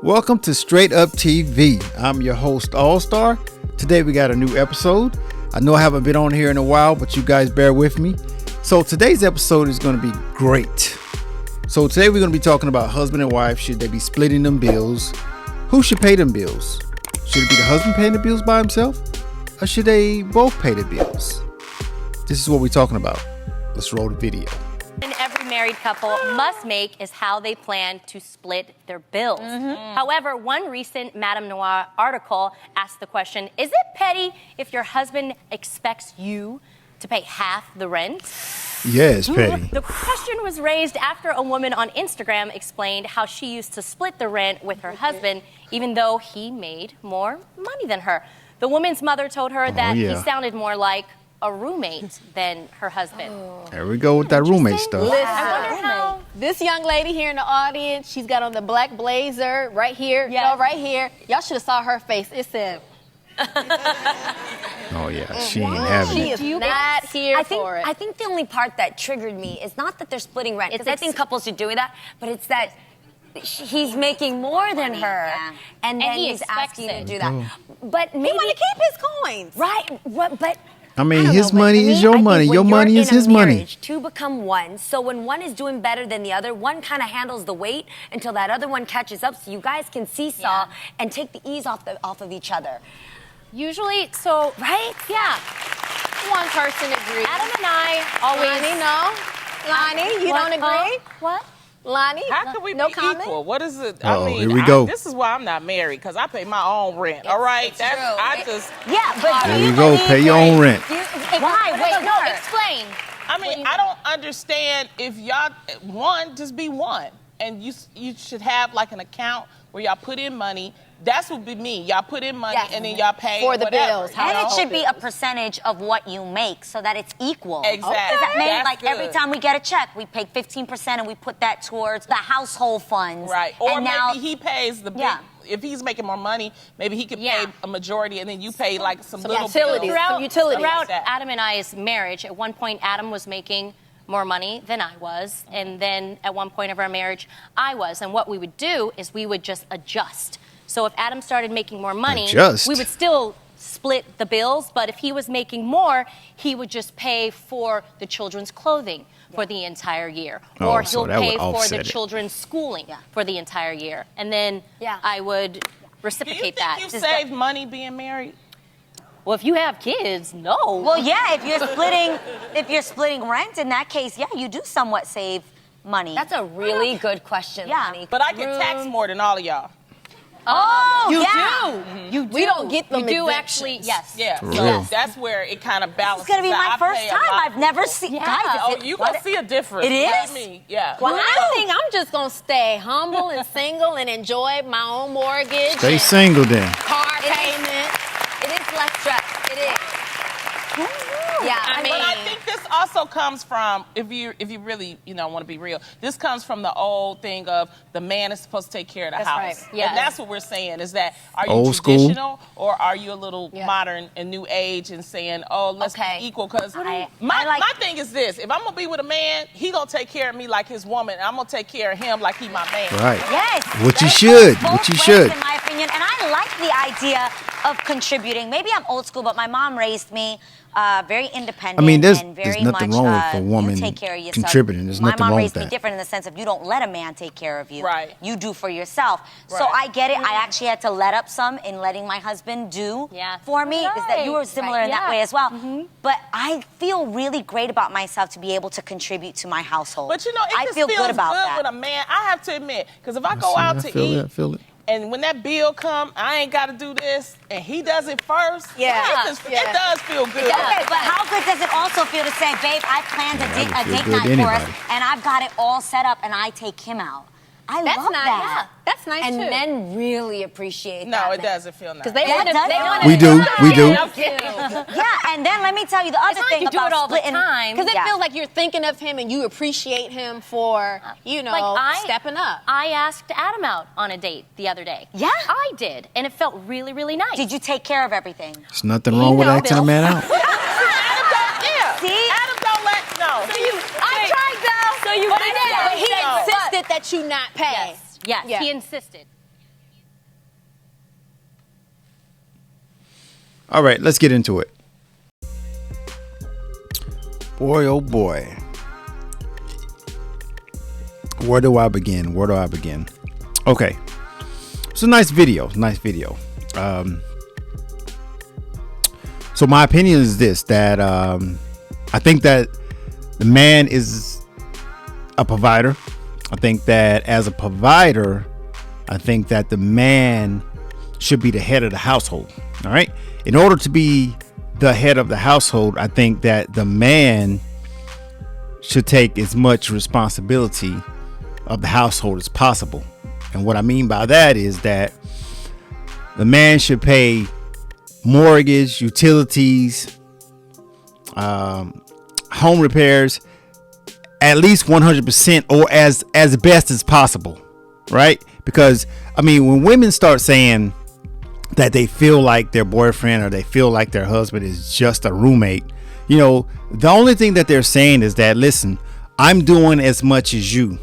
Welcome to Straight Up TV. I'm your host, All-Star. Today we got a new episode. I know I haven't been on here in a while, but you guys bear with me. So today's episode is going to be great. So today we're going to be talking about husband and wife. Should they be splitting them bills? Who should pay them bills? Should it be the husband paying the bills by himself? Or should they both pay the bills? This is what we're talking about. Let's roll the video. Every married couple must make is how they plan to split their bills. However, one recent Madame Noir article asked the question, is it petty if your husband expects you to pay half the rent? Yeah, it's petty. The question was raised after a woman on Instagram explained how she used to split the rent with her husband, even though he made more money than her. The woman's mother told her that he sounded more like a roommate than her husband. There we go with that roommate stuff. Listen, I wonder how... This young lady here in the audience, she's got on the black blazer right here, right here. Y'all should have saw her face. It said... Oh yeah, she ain't having She it. is not here for it. I think the only part that triggered me is not that they're splitting rent, because I think couples should do that, but it's that he's making more than her, and then he's asking you to do that. But maybe he want to keep his coins. Right, but I mean, don't his know, but money to is me, your I think money. when Your you're money is in a his money. marriage, two become one. So when one is doing better than the other, one kind of handles the weight until that other one catches up. So you guys can seesaw and take the ease off of each other. Usually, so... Right? Yeah. One person agrees. Adam and I always... Lonnie, you don't agree? What? Lonnie? How can we no be comment? equal? What is it? Uh-oh, here we go. This is why I'm not married, because I pay my own rent. All right? Yeah, but There you go. Pay your own rent. Why? Wait, no, explain. I mean, I don't understand if y'all, just be one. And you should have like an account where y'all put in money. That's what would be me. Y'all put in money and then y'all pay for the whatever, bills. And it should be a percentage of what you make so that it's equal. Exactly. Does that mean, That's like, good. every time we get a check, we pay 15% and we put that towards the household funds. Right. Or and now, maybe he pays the big. Yeah. If he's making more money, maybe he could pay a majority and then you pay like some little utilities. bills. Throughout Adam and I's marriage, at one point, Adam was making more money than I was. And then at one point of our marriage, I was. And what we would do is we would just adjust. So if Adam started making more money, we would still split the bills. But if he was making more, he would just pay for the children's clothing for the entire year. Or he'll pay for the children's schooling for the entire year. And then I would reciprocate that. Do you think you saved money being married? Well, if you have kids, no. well, yeah, if you're splitting rent, in that case, yeah, you do somewhat save money. That's a really good question, honey. But I get taxed more than all of y'all. Oh, you yeah. do. You do. We don't get them. You do actually, yes. Yeah. For So real. that's where it kind of balances. It's gonna be my out. I first pay a time. lot. I've never seen. Yeah. Guys, Oh, you gonna see a difference. It is? Not me. Yeah. Well, I think I'm just going to stay humble and single and enjoy my own mortgage. Stay and single then. car payment. It is less stress. It is. Yeah, I mean, But I think this also comes from, if you really, want to be real, this comes from the old thing of the man is supposed to take care of the house. right. Yeah. And that's what we're saying is that, are you Old school. traditional or are you a little modern and new age and saying, oh, let's be equal? Because my thing is this, if I'm going to be with a man, he going to take care of me like his woman, and I'm going to take care of him like he my man. Right. Yes. What you That should. goes What both you ways, should. in my opinion. And I like the idea of contributing. Maybe I'm old school, but my mom raised me very independent. I mean, there's and very nothing much, wrong with a woman you take care of yourself. contributing. There's nothing my mom wrong raised with me that. different in the sense of you don't let a man take care of you. Right. You do for yourself. So Right. I get it. I actually had to let up some in letting my husband do for me. Is that you were similar in that way as well. But I feel really great about myself to be able to contribute to my household. But it I just feel feels good about that. with a man. I have to admit, because if I go out to eat, I feel it. and when that bill come, I ain't got to do this, and he does it first. It does feel good. Okay, but how good does it also feel to say, babe, I planned a date good night to for us, anybody. and I've got it all set up, and I take him out. I That's love nice. that. That's nice, and too. men really appreciate that. No, it doesn't feel nice. Because they Yeah, want to. it does. They want We do. We do. Yeah, and then let me tell you the other not thing like you do about it all the splitting. time. Because it feels like you're thinking of him and you appreciate him for, stepping up. I asked Adam out on a date the other day. Yeah? I did, and it felt really, really nice. Did you take care of everything? There's nothing wrong with asking a man out. See? Adam don't let I tried though. So you but did he that. insisted that you not pay. Yes, Yeah. he insisted. All right, let's get into it. Boy, oh boy. Where do I begin? Okay. It's a nice video. So my opinion is this, that I think that the man is a provider. I think that as a provider, I think that the man should be the head of the household. All right. In order to be the head of the household, I think that the man should take as much responsibility of the household as possible. And what I mean by that is that the man should pay mortgage, utilities, home repairs, at least 100% or as best as possible, right? Because I mean, when women start saying that they feel like their boyfriend or they feel like their husband is just a roommate, you know, the only thing that they're saying is that, listen, I'm doing as much as you.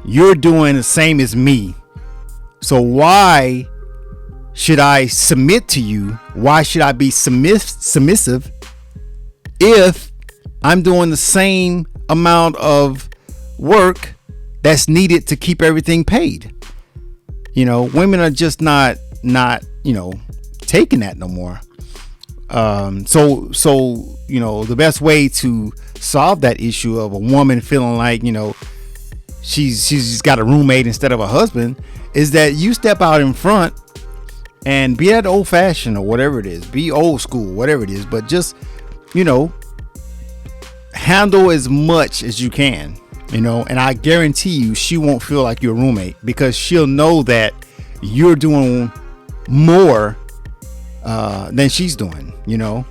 You're doing the same as me. So why should I submit to you? Why should I be submissive if I'm doing the same amount of work that's needed to keep everything paid? You know, women are just not, you know, taking that no more. So, you know, the best way to solve that issue of a woman feeling like, you know, she's got a roommate instead of a husband is that you step out in front and be that old fashioned or whatever it is, be old school, whatever it is, but just, you know, handle as much as you can, you know, and I guarantee you she won't feel like you're a roommate because she'll know that you're doing more than she's doing, you know.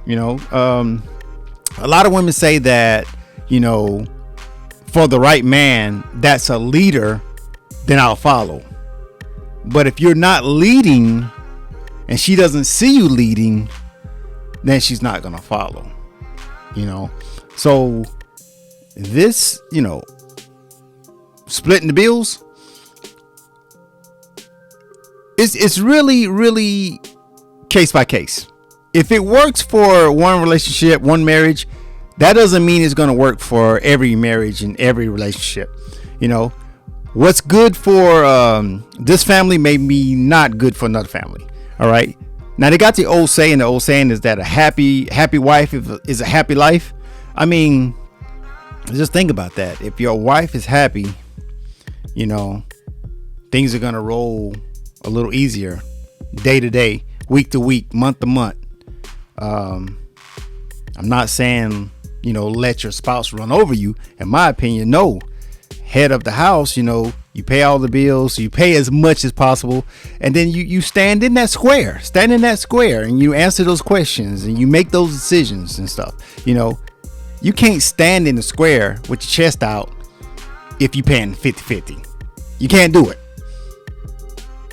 A lot of women say that, you know, for the right man that's a leader, then I'll follow. But if you're not leading and she doesn't see you leading, then she's not gonna follow, you know. So this, you know, splitting the bills, it's really case by case. If it works for one relationship, one marriage, that doesn't mean it's going to work for every marriage and every relationship. You know, what's good for this family may be not good for another family. All right. Now they got the old saying. The old saying is that a happy wife is a happy life. I mean, just think about that. If your wife is happy, you know, things are going to roll a little easier day to day, week to week, month to month. I'm not saying, you know, let your spouse run over you. In my opinion, no. Head of the house, you know, you pay all the bills, you pay as much as possible, and then you stand in that square, and you answer those questions and you make those decisions and stuff. You know, you can't stand in the square with your chest out if you're paying 50-50. You can't do it.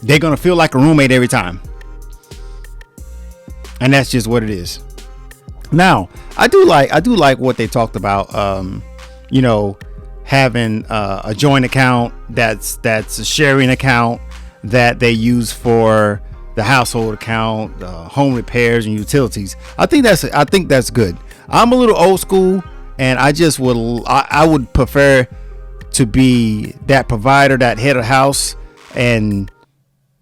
They're gonna feel like a roommate every time. And that's just what it is. Now, I do like what they talked about, you know, having a joint account that's a sharing account that they use for the household account, home repairs and utilities. I think that's good. I'm a little old school, and I would prefer to be that provider, that head of house, and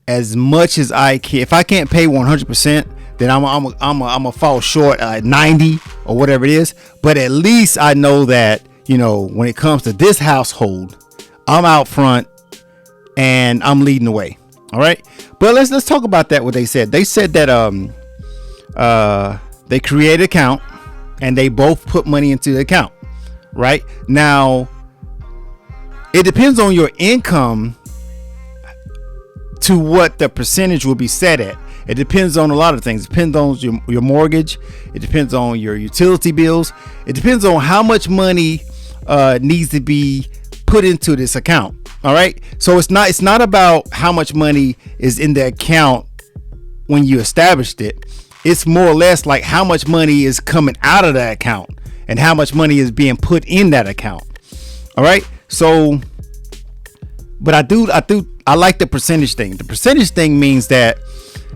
as much as I can. If I can't pay 100%, then I'm gonna fall short at 90 or whatever it is. But at least I know that, you know, when it comes to this household, I'm out front and I'm leading the way. All right. But let's talk about that. What they said. They said that they create an account and they both put money into the account. Right now, it depends on your income to what the percentage will be set at. It depends on a lot of things. It depends on your mortgage. It depends on your utility bills. It depends on how much money needs to be put into this account. All right. So it's not about how much money is in the account when you established it. It's more or less like how much money is coming out of that account and how much money is being put in that account. All right. So, but I like the percentage thing. The percentage thing means that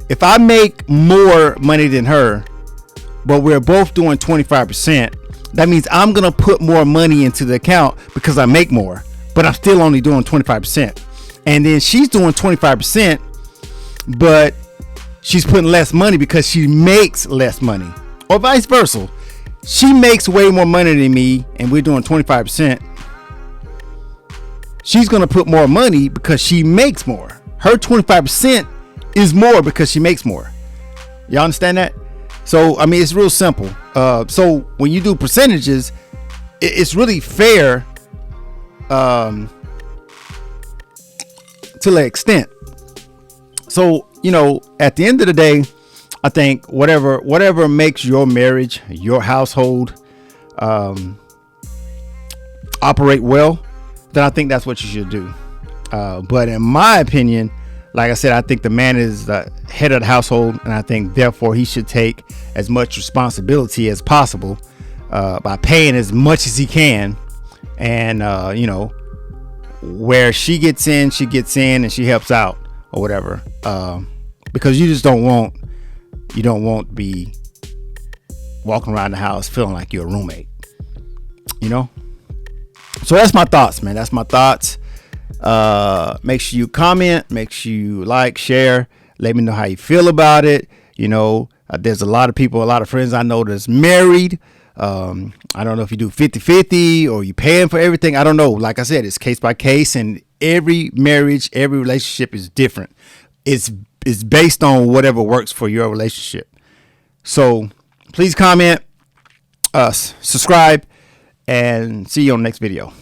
if I make more money than her, but we're both doing 25%, that means I'm going to put more money into the account because I make more, but I'm still only doing 25%. And then she's doing 25%, but she's putting less money because she makes less money, or vice versa. She makes way more money than me and we're doing 25%. She's going to put more money because she makes more. Her 25% is more because she makes more. Y'all understand that? So, I mean, it's real simple. So when you do percentages, it's really fair to an extent. So, you know, at the end of the day, I think whatever makes your marriage, your household operate well, then I think that's what you should do. But in my opinion, like I said, I think the man is the head of the household, and I think therefore he should take as much responsibility as possible by paying as much as he can. And you know, where she gets in and she helps out or whatever, because you just don't want to be walking around the house feeling like you're a roommate, you know. So that's my thoughts, man. That's my thoughts. Make sure you comment, make sure you like, share, let me know how you feel about it. You know, there's a lot of people, a lot of friends I know that's married. I don't know if you do 50-50 or you paying for everything. I don't know. Like I said, it's case by case, and every marriage, every relationship is different. It's based on whatever works for your relationship. So please comment, subscribe, and see you on the next video.